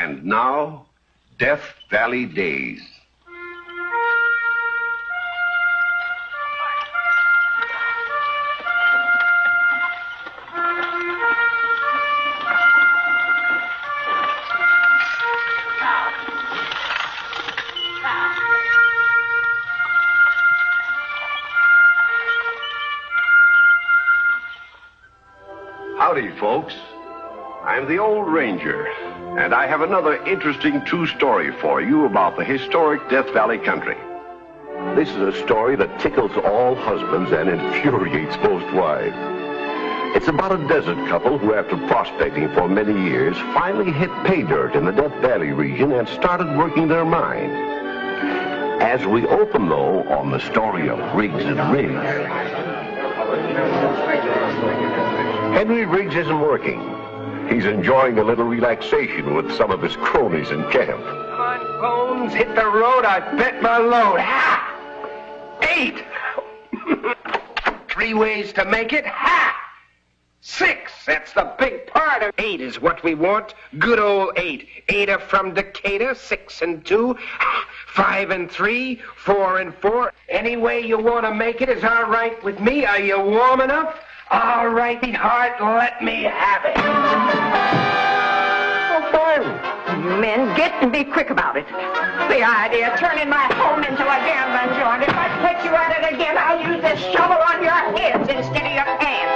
And now, Death Valley Days. Howdy, folks. I'm the old ranger, and I have another interesting true story for you about the historic Death Valley country. This is a story that tickles all husbands and infuriates most wives. It's about a desert couple who, after prospecting for many years, finally hit pay dirt in the Death Valley region and started working their mine. As we open, though, on the story of Riggs and Riggs, Henry Riggs isn't working. He's enjoying a little relaxation with some of his cronies in camp. Come on, Bones, hit the road. I bet my load. Ha! 8. 3 ways to make it. Ha! 6. That's the big part of 8 is what we want. Good old 8. 8 are from Decatur. 6 and 2. 5 and 3. 4 and 4. Any way you want to make it is all right with me. Are you warm enough? All right, heart, let me have it. Oh, fine. You men, get and be quick about it. The idea of turning my home into a gambling joint. If I catch you at it again, I'll use this shovel on your heads instead of your pants.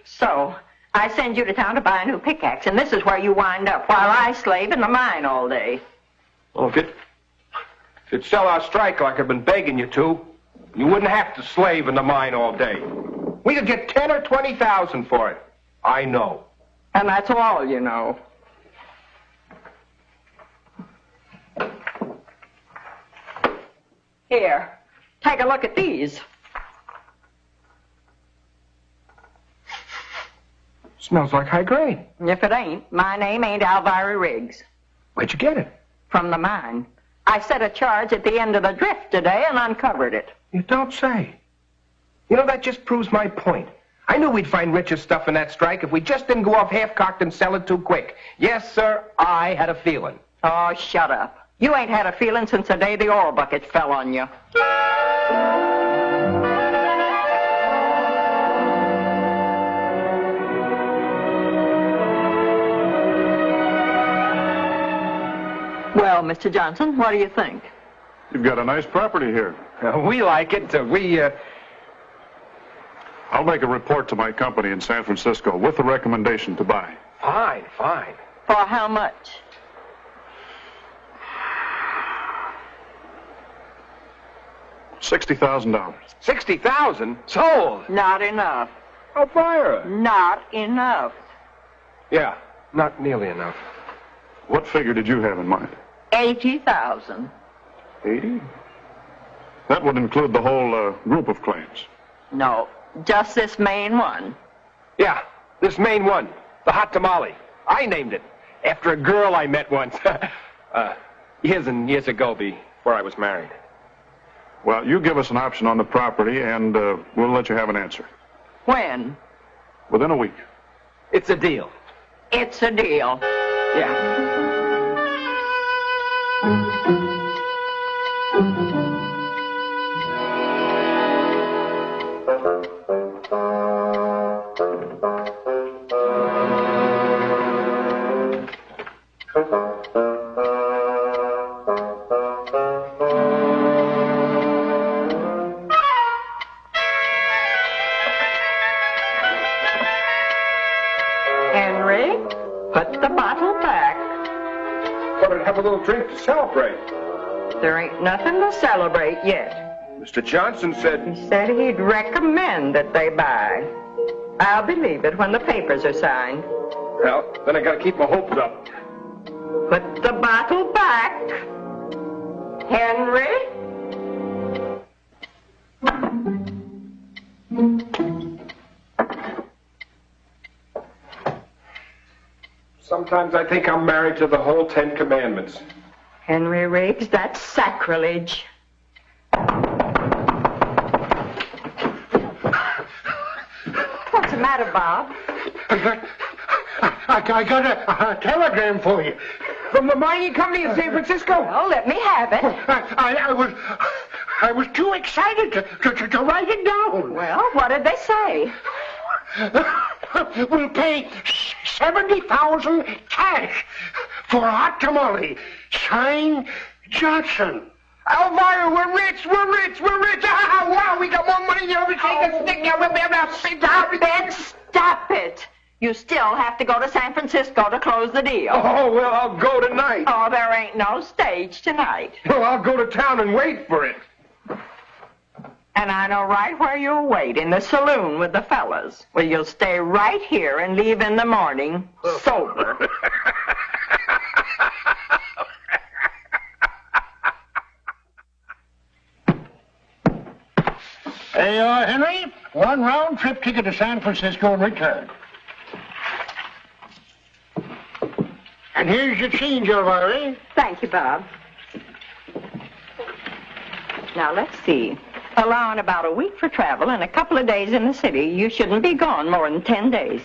So, I send you to town to buy a new pickaxe, and this is where you wind up while I slave in the mine all day. Well, if you'd sell our strike like I've been begging you to, you wouldn't have to slave in the mine all day. We could get 10 or 20,000 for it. I know. And that's all you know. Here, take a look at these. Smells like high grade. If it ain't, my name ain't Elvira Riggs. Where'd you get it? From the mine. I set a charge at the end of the drift today and uncovered it. You don't say. You know, that just proves my point. I knew we'd find richer stuff in that strike if we just didn't go off half-cocked and sell it too quick. Yes, sir, I had a feeling. Oh, shut up. You ain't had a feeling since the day the oil bucket fell on you. Well, Mr. Johnson, what do you think? You've got a nice property here. We like it. I'll make a report to my company in San Francisco with the recommendation to buy. Fine, fine. For how much? $60,000. 60,000? Sold. Not enough. I'll buy her. Not enough. Yeah, not nearly enough. What figure did you have in mind? 80,000. 80? That would include the whole group of claims. No, just this main one. Yeah, this main one. The hot tamale. I named it. After a girl I met once. Years and years ago, before I was married. Well, you give us an option on the property, and we'll let you have an answer. When? Within a week. It's a deal. It's a deal. Yeah. Henry, put the bottle back. Thought I'd have a little drink to celebrate. There ain't nothing to celebrate yet. Mr. Johnson said... He said he'd recommend that they buy. I'll believe it when the papers are signed. Well, then I gotta keep my hopes up. Put the bottle back. Henry? Sometimes I think I'm married to the whole 10 Commandments. Henry Riggs, that's sacrilege. matter, Bob? I got a telegram for you. From the mining company in San Francisco? Well, let me have it. I was too excited to write it down. Well, what did they say? We'll pay $70,000 cash for a hot tamale. Sign Johnson. Elvira, we're rich. Ah, wow, we got more money than ever shake a stick. Now we'll be able to sit down. Stop it. You still have to go to San Francisco to close the deal. Oh, well, I'll go tonight. Oh, there ain't no stage tonight. Well, I'll go to town and wait for it. And I know right where you'll wait, in the saloon with the fellas. Well, you'll stay right here and leave in the morning, sober. Hey, Henry, one round trip ticket to San Francisco and return. And here's your change, Elvira. Thank you, Bob. Now, let's see. Allowing about a week for travel and a couple of days in the city, you shouldn't be gone more than 10 days.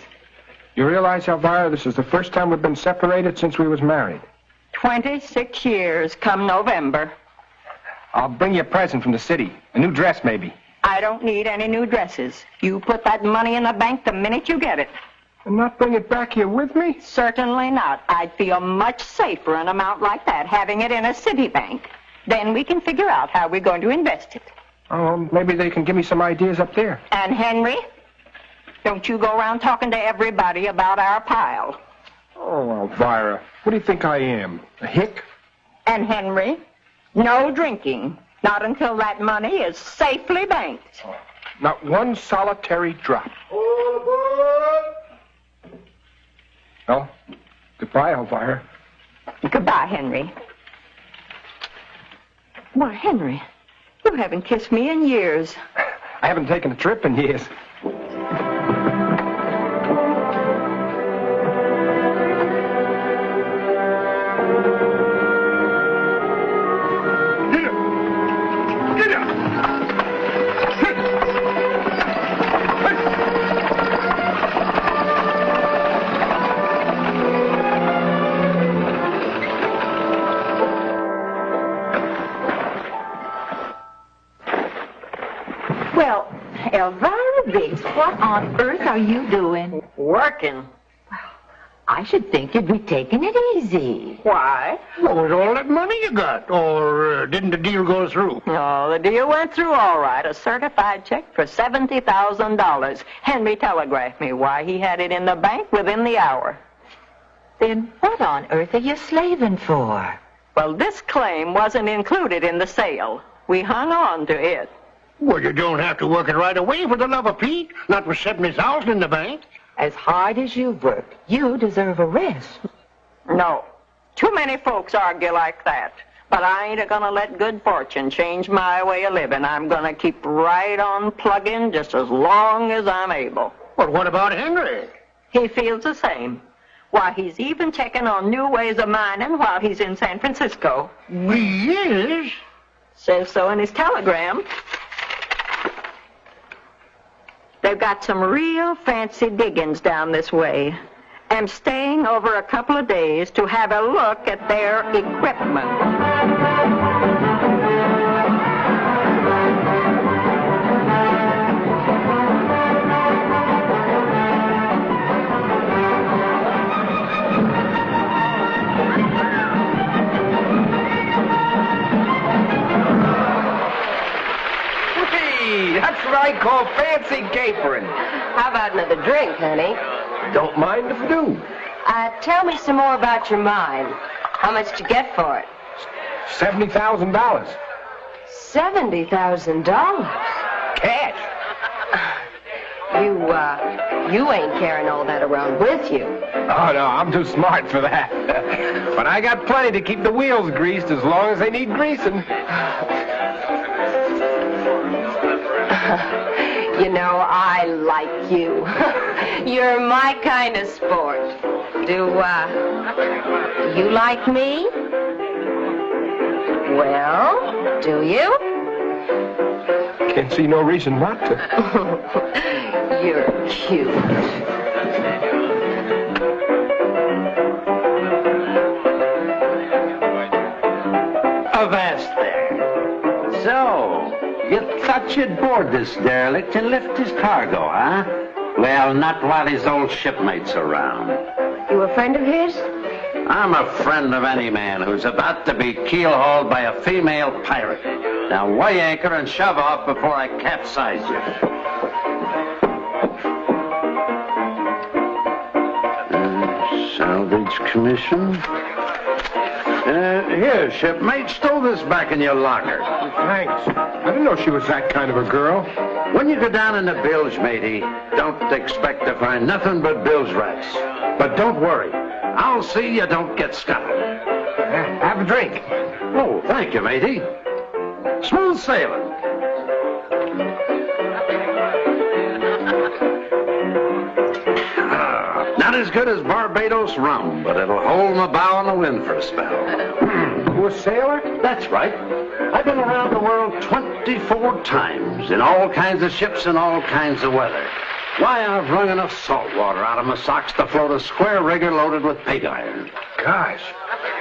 You realize, Elvira, this is the first time we've been separated since we was married. 26 years come November. I'll bring you a present from the city. A new dress, maybe. I don't need any new dresses. You put that money in the bank the minute you get it. And not bring it back here with me? Certainly not. I'd feel much safer an amount like that, having it in a city bank. Then we can figure out how we're going to invest it. Oh, maybe they can give me some ideas up there. And Henry, don't you go around talking to everybody about our pile. Oh, Elvira, what do you think I am? A hick? And Henry, no drinking. Not until that money is safely banked. Oh, not one solitary drop. All aboard! Well, goodbye, Elvira. Goodbye, Henry. Why, Henry, you haven't kissed me in years. I haven't taken a trip in years. Well, Elvira Riggs, what on earth are you doing? Working. I should think you'd be taking it easy. Why? What was all that money you got? Or didn't the deal go through? Oh, the deal went through all right. A certified check for $70,000. Henry telegraphed me why he had it in the bank within the hour. Then what on earth are you slaving for? Well, this claim wasn't included in the sale. We hung on to it. Well, you don't have to work it right away, for the love of Pete. Not with $70,000 in the bank. As hard as you've worked, you deserve a rest. No. Too many folks argue like that. But I ain't gonna let good fortune change my way of living. I'm gonna keep right on plugging just as long as I'm able. But what about Henry? He feels the same. Why, he's even taking on new ways of mining while he's in San Francisco. He is? Says so in his telegram. They've got some real fancy diggings down this way. I'm staying over a couple of days to have a look at their equipment. That's what I call fancy capering. How about another drink, honey? Don't mind if I do. Tell me some more about your mine. How much did you get for it? $70,000. $70,000? Cash. You ain't carrying all that around with you. Oh, no, I'm too smart for that. But I got plenty to keep the wheels greased as long as they need greasing. You know, I like you. You're my kind of sport. Do you like me? Well, do you? Can't see no reason not to. You're cute. Avast there. So, you thought you'd board this derelict and lift his cargo, huh? Well, not while his old shipmate's around. You a friend of his? I'm a friend of any man who's about to be keel-hauled by a female pirate. Now, weigh anchor and shove off before I capsize you. Salvage commission. Here, shipmate, stow this back in your locker. Thanks. I didn't know she was that kind of a girl. When you go down in the bilge, matey, don't expect to find nothing but bilge rats. But don't worry. I'll see you don't get scuttled. Have a drink. Oh, thank you, matey. Smooth sailing. Not as good as Barbados rum, but it'll hold my bow in the wind for a spell. You a sailor? That's right. I've been around the world 24 times, in all kinds of ships and all kinds of weather. Why, I've wrung enough salt water out of my socks to float a square rigger loaded with pig iron. Gosh.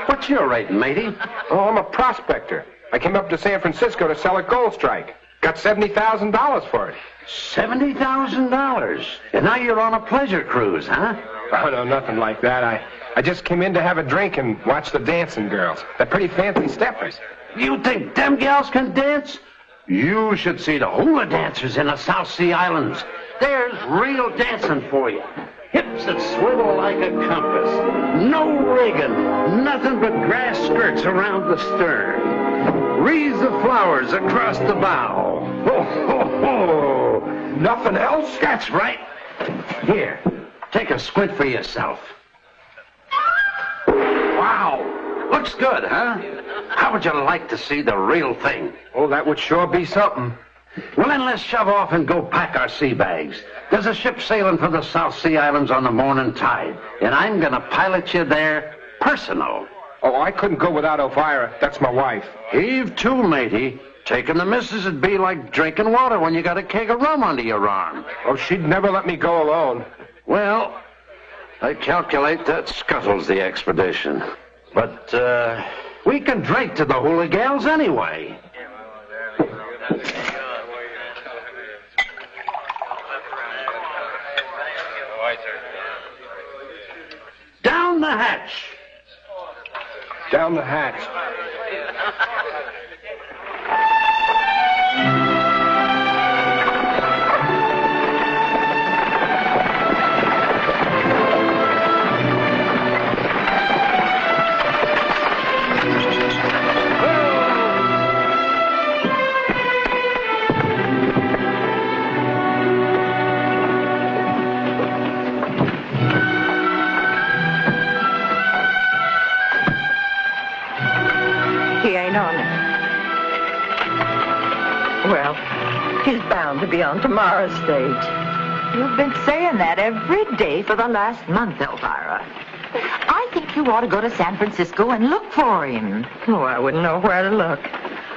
What's your rating, matey? Oh, I'm a prospector. I came up to San Francisco to sell a gold strike. Got $70,000 for it. $70,000? And now you're on a pleasure cruise, huh? Oh, no, nothing like that. I just came in to have a drink and watch the dancing girls. They're pretty fancy steppers. You think them gals can dance? You should see the hula dancers in the South Sea Islands. There's real dancing for you. Hips that swivel like a compass. No rigging. Nothing but grass skirts around the stern. Wreaths of flowers across the bow. Ho, ho, ho. Nothing else? That's right. Here, take a squint for yourself. Wow. Looks good, huh? How would you like to see the real thing? Oh, that would sure be something. Well, then let's shove off and go pack our sea bags. There's a ship sailing for the South Sea Islands on the morning tide, and I'm going to pilot you there personal. Oh, I couldn't go without Elvira. That's my wife. Heave to, matey. Taking the missus would be like drinking water when you got a keg of rum under your arm. Oh, she'd never let me go alone. Well, I calculate that scuttles the expedition. But, we can drink to the hula gals anyway. Down the hatch. Down the hatch. He ain't on it. Well, he's bound to be on tomorrow's stage. You've been saying that every day for the last month, Elvira. I think you ought to go to San Francisco and look for him. Oh, I wouldn't know where to look.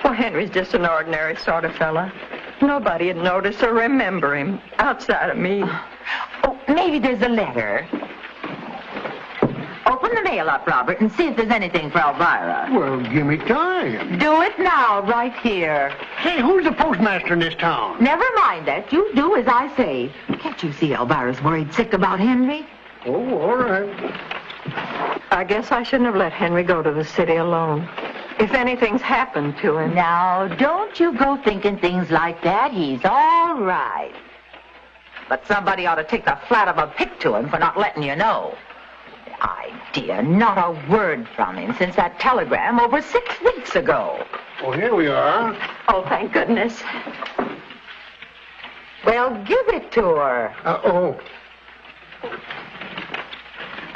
Well, Henry's just an ordinary sort of fella. Nobody'd notice or remember him outside of me. Oh, maybe there's a letter. Open the mail up, Robert, and see if there's anything for Elvira. Well, give me time. Do it now, right here. Say, who's the postmaster in this town? Never mind that. You do as I say. Can't you see Elvira's worried sick about Henry? Oh, all right. I guess I shouldn't have let Henry go to the city alone. If anything's happened to him. Now, don't you go thinking things like that. He's all right. But somebody ought to take the flat of a pick to him for not letting you know. Idea, not a word from him since that telegram over 6 weeks ago. Oh, here we are. Oh, thank goodness. Well, give it to her.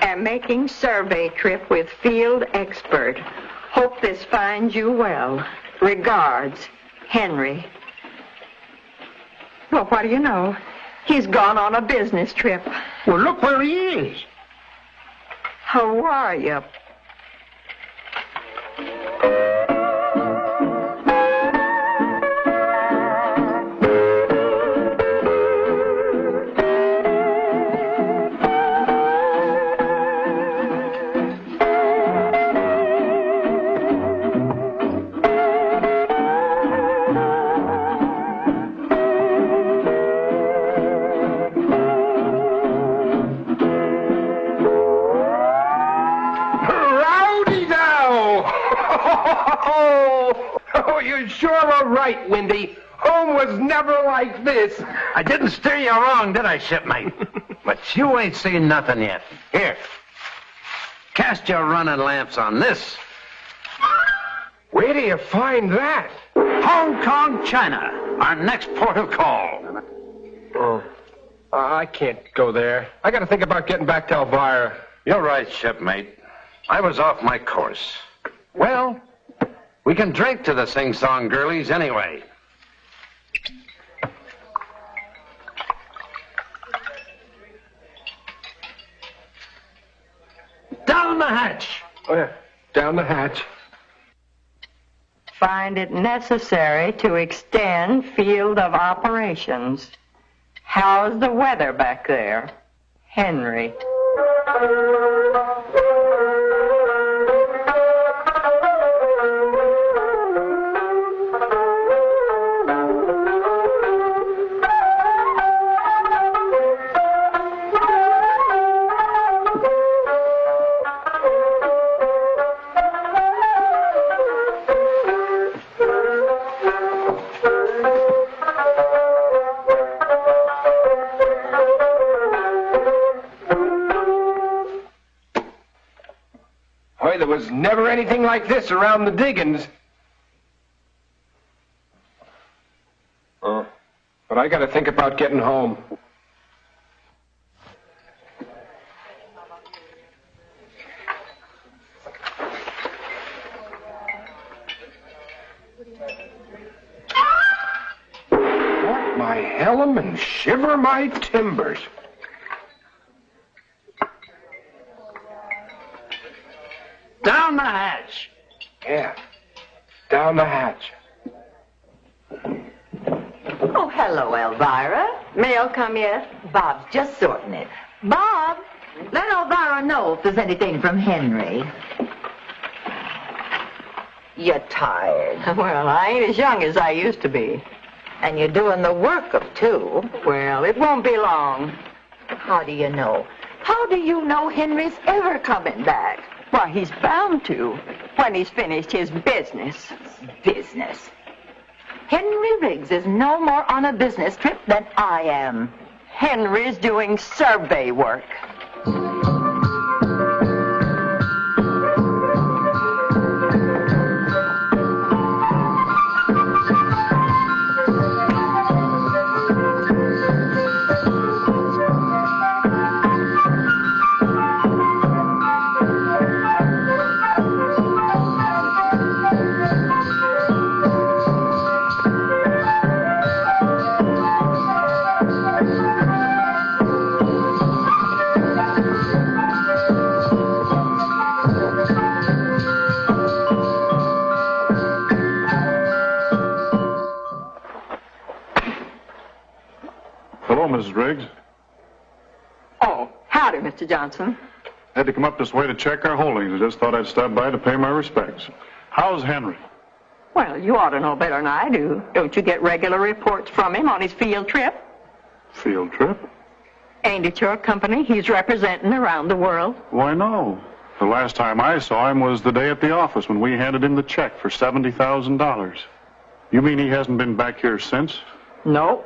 Am making survey trip with field expert. Hope this finds you well. Regards, Henry. Well, what do you know? He's gone on a business trip. Well, look where he is. How are you? you sure were right, Windy. Home was never like this. I didn't steer you wrong, did I, shipmate? But you ain't seen nothing yet. Here. Cast your running lamps on this. Where do you find that? Hong Kong, China. Our next port of call. Oh, I can't go there. I got to think about getting back to Elvira. You're right, shipmate. I was off my course. Well, we can drink to the sing-song girlies anyway. Down the hatch. Oh, yeah. Down the hatch. Find it necessary to extend field of operations. How's the weather back there, Henry? There was never anything like this around the diggings. Oh, but I got to think about getting home. What my hellum and shiver my timbers. Down the hatch. Yeah, down the hatch. Oh, hello, Elvira. Mail come yet? Bob's just sorting it. Bob, let Elvira know if there's anything from Henry. You're tired. Well, I ain't as young as I used to be. And you're doing the work of two. Well, it won't be long. How do you know? How do you know Henry's ever coming back? Why, he's bound to, when he's finished his business. Business? Henry Riggs is no more on a business trip than I am. Henry's doing survey work. Hello, Mrs. Riggs. Oh, howdy, Mr. Johnson. Had to come up this way to check our holdings. I just thought I'd stop by to pay my respects. How's Henry? Well, you ought to know better than I do. Don't you get regular reports from him on his field trip? Field trip? Ain't it your company he's representing around the world? Why, no. The last time I saw him was the day at the office when we handed him the check for $70,000. You mean he hasn't been back here since? No.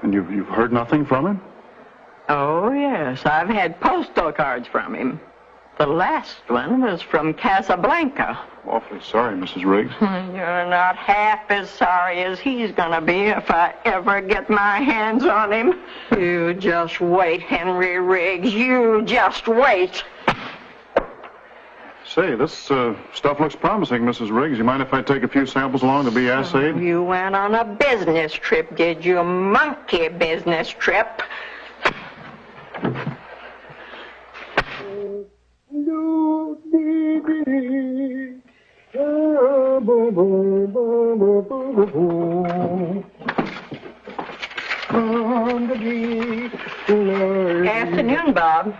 And you've heard nothing from him? Oh, yes. I've had postal cards from him. The last one was from Casablanca. Awfully sorry, Mrs. Riggs. You're not half as sorry as he's gonna be if I ever get my hands on him. You just wait, Henry Riggs. You just wait. Say, this stuff looks promising, Mrs. Riggs. You mind if I take a few samples along to be assayed? You went on a business trip, did you? Monkey business trip. Afternoon, Bob.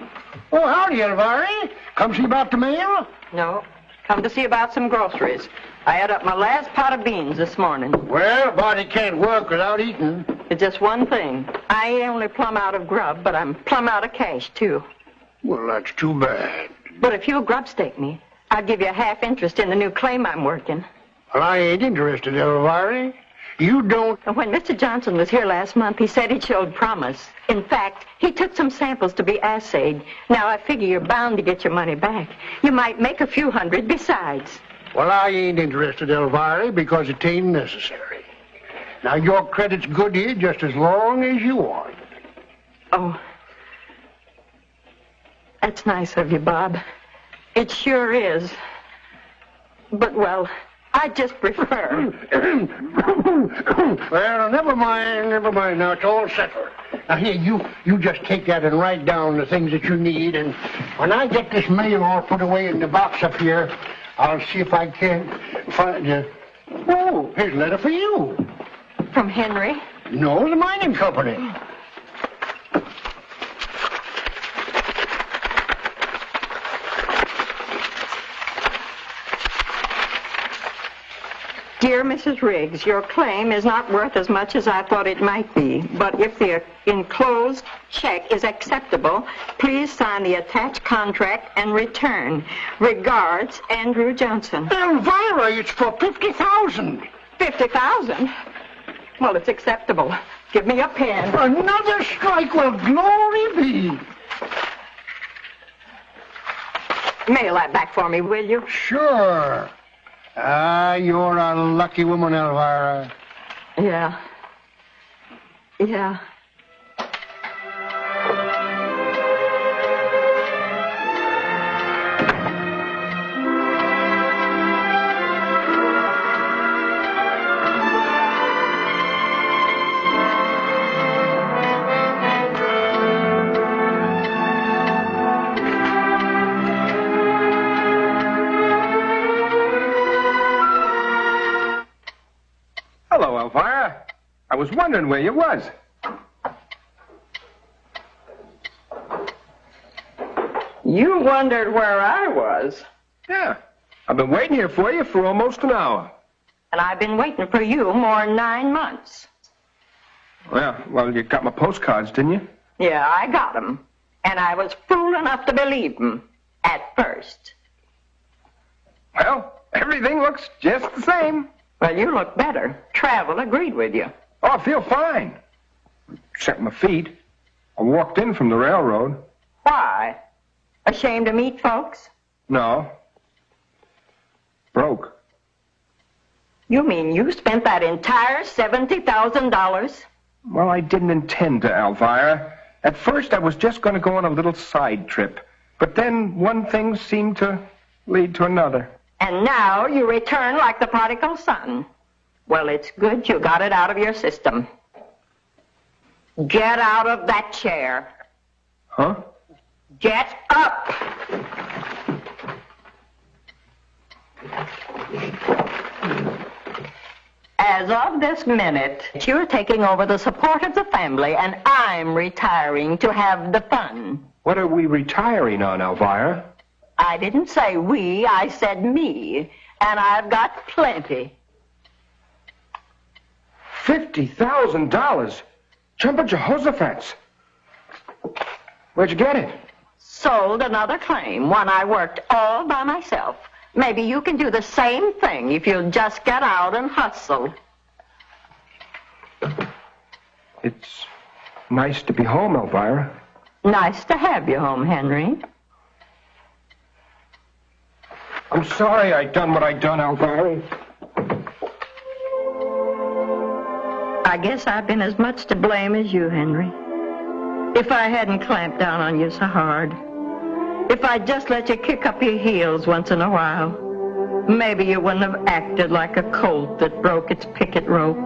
Oh, howdy, Elvira. Come see about the mail? No, come to see about some groceries. I had up my last pot of beans this morning. Well, a body can't work without eating. It's just one thing. I ain't only plumb out of grub, but I'm plumb out of cash, too. Well, that's too bad. But if you'll grub stake me, I'll give you a half interest in the new claim I'm working. Well, I ain't interested, Elvira. You don't... When Mr. Johnson was here last month, he said he showed promise. In fact, he took some samples to be assayed. Now, I figure you're bound to get your money back. You might make a few hundred besides. Well, I ain't interested, Elvira, because it ain't necessary. Now, your credit's good here just as long as you want. Oh, that's nice of you, Bob. It sure is. But, well, I just prefer. Well, never mind. Now, it's all settled. Now, here, you just take that and write down the things that you need, and when I get this mail all put away in the box up here, I'll see if I can find you. Oh, here's a letter for you. From Henry? No, the mining company. Dear Mrs. Riggs, your claim is not worth as much as I thought it might be, but if the enclosed check is acceptable, please sign the attached contract and return. Regards, Andrew Johnson. Elvira, it's for $50,000. $50,000? Well, it's acceptable. Give me a pen. Another strike, well, glory be. Mail that back for me, will you? Sure. You're a lucky woman, Elvira. Yeah. Hello, Elvira. I was wondering where you was. You wondered where I was. Yeah. I've been waiting here for you for almost an hour. And I've been waiting for you more than 9 months. Well, you got my postcards, didn't you? Yeah, I got 'em. And I was fool enough to believe 'em at first. Well, everything looks just the same. Well, you look better. Travel agreed with you. Oh, I feel fine. Except my feet. I walked in from the railroad. Why? Ashamed to meet folks? No. Broke. You mean you spent that entire $70,000? Well, I didn't intend to, Elvira. At first, I was just going to go on a little side trip. But then one thing seemed to lead to another. And now you return like the prodigal son. Well, it's good you got it out of your system. Get out of that chair. Huh? Get up! As of this minute, you're taking over the support of the family, and I'm retiring to have the fun. What are we retiring on, Elvira? I didn't say we, I said me. And I've got plenty. $50,000? Jumping Jehoshaphat's. Where'd you get it? Sold another claim, one I worked all by myself. Maybe you can do the same thing if you'll just get out and hustle. It's nice to be home, Elvira. Nice to have you home, Henry. I'm sorry I done what I done, Elvira. I guess I've been as much to blame as you, Henry. If I hadn't clamped down on you so hard. If I'd just let you kick up your heels once in a while. Maybe you wouldn't have acted like a colt that broke its picket rope.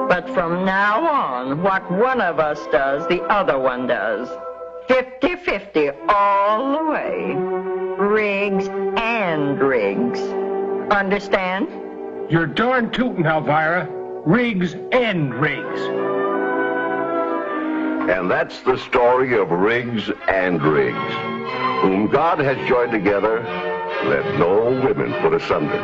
But from now on, what one of us does, the other one does. 50-50 all the way. Riggs and Riggs. Understand? You're darn tootin', Elvira. Riggs and Riggs. And that's the story of Riggs and Riggs, whom God has joined together, let no women put asunder.